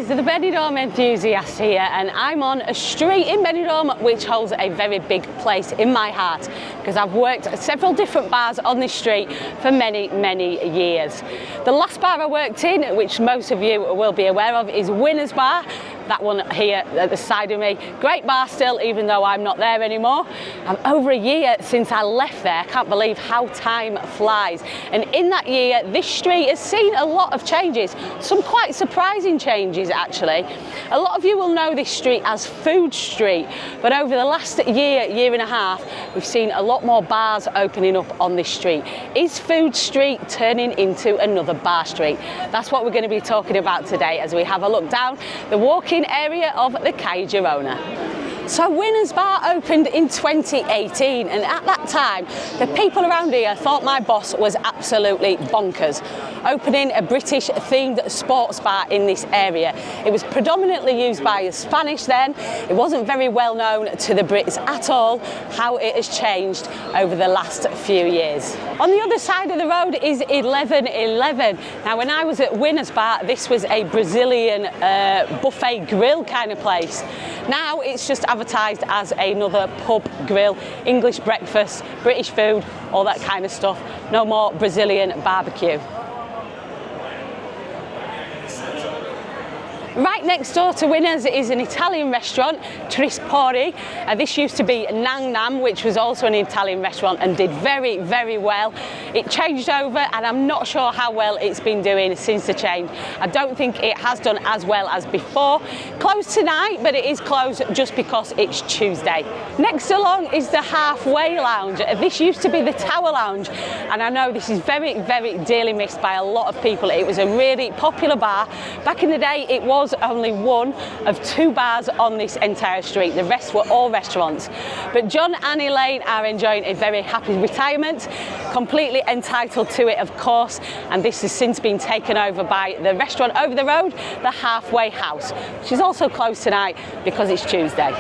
guys, the Benidorm Enthusiast here, and I'm on a street in Benidorm which holds a very big place in my heart because I've worked at several different bars on this street for many years. The last bar I worked in, which most of you will be aware of, is Winner's Bar. That one here at the side of me. Great bar still, even though I'm not there anymore. I'm over a year since I left there. I can't believe how time flies. And in that year, this street has seen a lot of changes. Some quite surprising changes, actually. A lot of you will know this street as Food Street, but over the last year and a half, we've seen a lot more bars opening up on this street. Is Food Street turning into another bar street? That's what we're going to be talking about today as we have a look down the walk-in area of the Calle Gerona. So Winner's Bar opened in 2018, and at that time the people around here thought my boss was absolutely bonkers, opening a British themed sports bar in this area. It was predominantly used by the Spanish then. It wasn't very well known to the Brits at all. How it has changed over the last few years. On the other side of the road is 1111. Now when I was at Winner's Bar, this was a Brazilian buffet grill kind of place. Now it's just advertised as another pub grill, English breakfast, British food, all that kind of stuff. No more Brazilian barbecue. Right next door to Winner's is an Italian restaurant, Trispori. This used to be Nang Nam, which was also an Italian restaurant and did very well. It changed over and I'm not sure how well it's been doing since the change. I don't think it has done as well as before. Closed tonight, but it is closed just because it's Tuesday. Next along is the Halfway Lounge. This used to be the Tower Lounge, and I know this is very dearly missed by a lot of people. It was a really popular bar. Back in the day, it was only one of two bars on this entire street. The rest were all restaurants. But John and Elaine are enjoying a very happy retirement, completely entitled to it, of course, and this has since been taken over by the restaurant over the road, the Halfway House, which is also closed tonight because it's Tuesday.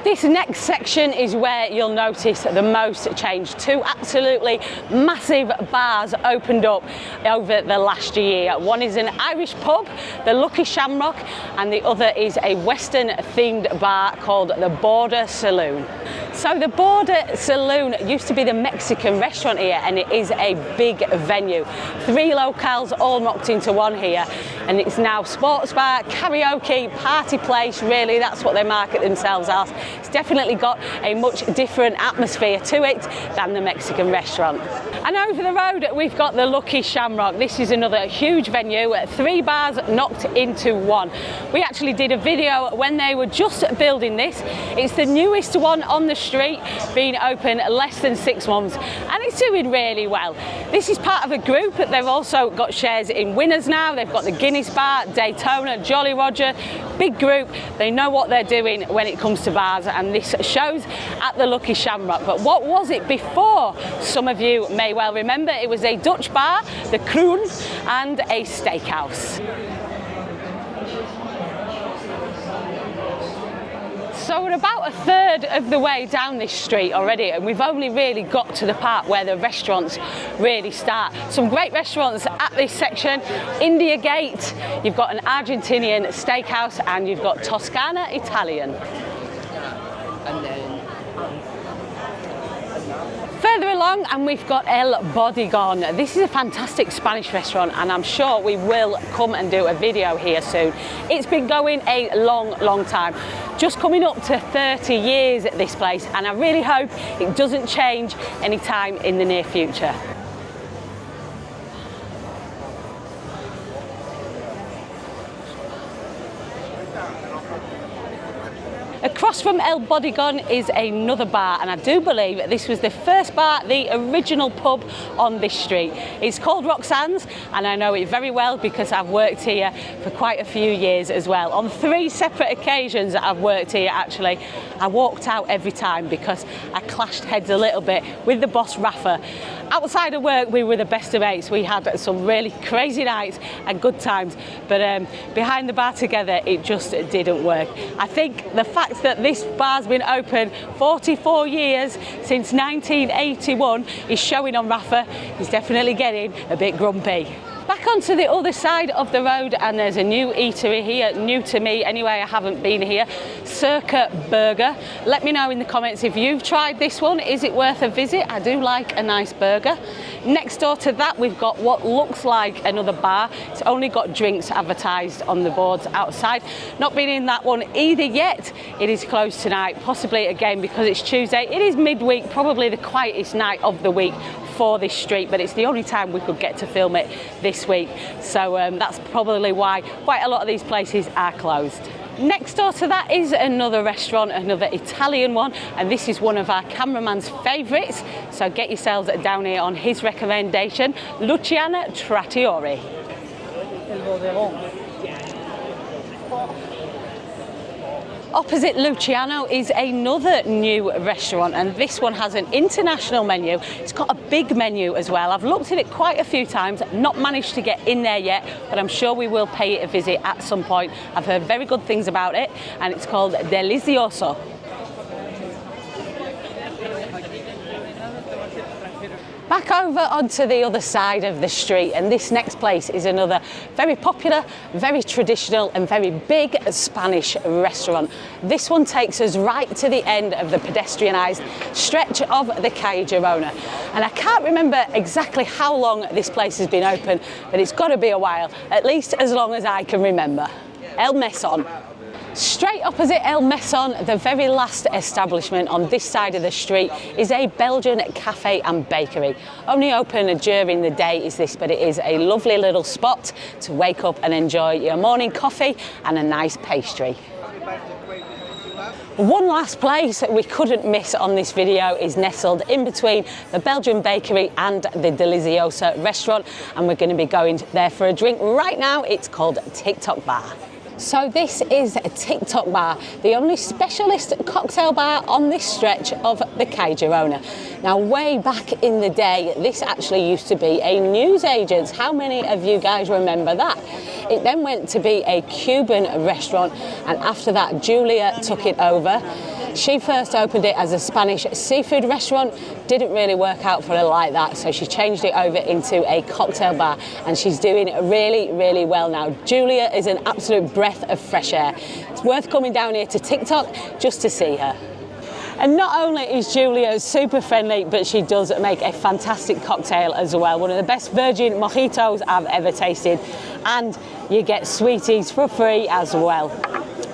This next section is where you'll notice the most change. Two absolutely massive bars opened up over the last year. One is an Irish pub, the Lucky Shamrock, and the other is a Western themed bar called the Border Saloon. So the Border Saloon used to be the Mexican restaurant here, and it is a big venue. 3 locales all knocked into one here, and it's now sports bar, karaoke, party place. Really, that's what they market themselves as. It's definitely got a much different atmosphere to it than the Mexican restaurant. And over the road we've got the Lucky Shamrock. This is another huge venue, 3 bars knocked into one. We actually did a video when they were just building this. It's the newest one on the street, being open less than 6 months, and it's doing really well. This is part of a group. They've also got shares in Winners now. They've got the Guinness Bar, Daytona, Jolly Roger. Big group. They know what they're doing when it comes to bars, and this shows at the Lucky Shamrock. But what was it before? Some of you may well remember it was a Dutch bar, the Kroon, and a steakhouse. So we're about a third of the way down this street already, and we've only really got to the part where the restaurants really start. Some great restaurants at this section. India Gate, you've got an Argentinian steakhouse, and you've got Toscana Italian. Further along, and we've got El Bodegón. This is a fantastic Spanish restaurant, and I'm sure we will come and do a video here soon. It's been going a long time, just coming up to 30 years at this place, and I really hope it doesn't change anytime in the near future. Across from El Bodegón is another bar, and I do believe this was the first bar, the original pub on this street. It's called Roxanne's, and I know it very well because I've worked here for quite a few years as well. On 3 separate occasions that I've worked here, actually, I walked out every time because I clashed heads a little bit with the boss, Rafa. Outside of work, we were the best of mates. We had some really crazy nights and good times, but behind the bar together, it just didn't work. I think the fact that this bar's been open 44 years, since 1981, is showing on Rafa. He's definitely getting a bit grumpy. Back onto the other side of the road, and there's a new eatery here, new to me anyway, I haven't been here, Circa Burger. Let me know in the comments if you've tried this one. Is it worth a visit? I do like a nice burger. Next door to that, we've got what looks like another bar. It's only got drinks advertised on the boards outside. Not been in that one either yet. It is closed tonight, possibly again because it's Tuesday. It is midweek, probably the quietest night of the week for this street, but it's the only time we could get to film it this week. So that's probably why quite a lot of these places are closed. Next door to that is another restaurant, another Italian one, and this is one of our cameraman's favourites. So get yourselves down here on his recommendation, Luciana Trattori. Opposite Luciano is another new restaurant, and this one has an international menu. It's got a big menu as well. I've looked at it quite a few times, not managed to get in there yet, but I'm sure we will pay it a visit at some point. I've heard very good things about it, and it's called Delicioso. Back over onto the other side of the street, and this next place is another very popular, very traditional and very big Spanish restaurant. This one takes us right to the end of the pedestrianised stretch of the Calle Gerona. And I can't remember exactly how long this place has been open, but it's got to be a while, at least as long as I can remember. El Mesón. Straight opposite El Mesón, the very last establishment on this side of the street is a Belgian cafe and bakery. Only open during the day is this, but it is a lovely little spot to wake up and enjoy your morning coffee and a nice pastry. One last place that we couldn't miss on this video is nestled in between the Belgian bakery and the Delicioso restaurant, and we're going to be going there for a drink right now. It's called TikTok Bar. So this is a TikTok Bar, the only specialist cocktail bar on this stretch of the Calle Gerona. Now, way back in the day, this actually used to be a newsagent's. How many of you guys remember that? It then went to be a Cuban restaurant, and after that, Julia took it over. She first opened it as a Spanish seafood restaurant, didn't really work out for her like that, so she changed it over into a cocktail bar, and she's doing really, really well now. Julia is an absolute breath of fresh air. It's worth coming down here to TikTok just to see her. And not only is Julia super friendly, but she does make a fantastic cocktail as well. One of the best virgin mojitos I've ever tasted, and you get sweeties for free as well.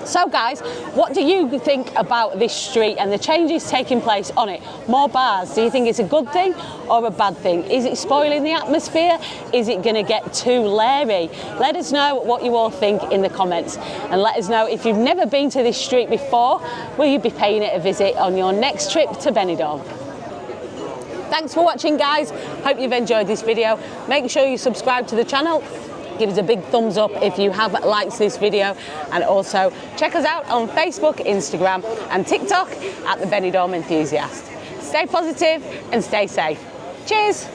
So guys, what do you think about this street and the changes taking place on it? More bars, do you think it's a good thing or a bad thing? Is it spoiling the atmosphere? Is it going to get too leery? Let us know what you all think in the comments, and let us know if you've never been to this street before, will you be paying it a visit on your next trip to Benidorm? Thanks for watching guys, hope you've enjoyed this video. Make sure you subscribe to the channel. Give us a big thumbs up if you have liked this video, and also check us out on Facebook, Instagram and TikTok at the Benidorm Enthusiast. Stay positive and stay safe. Cheers!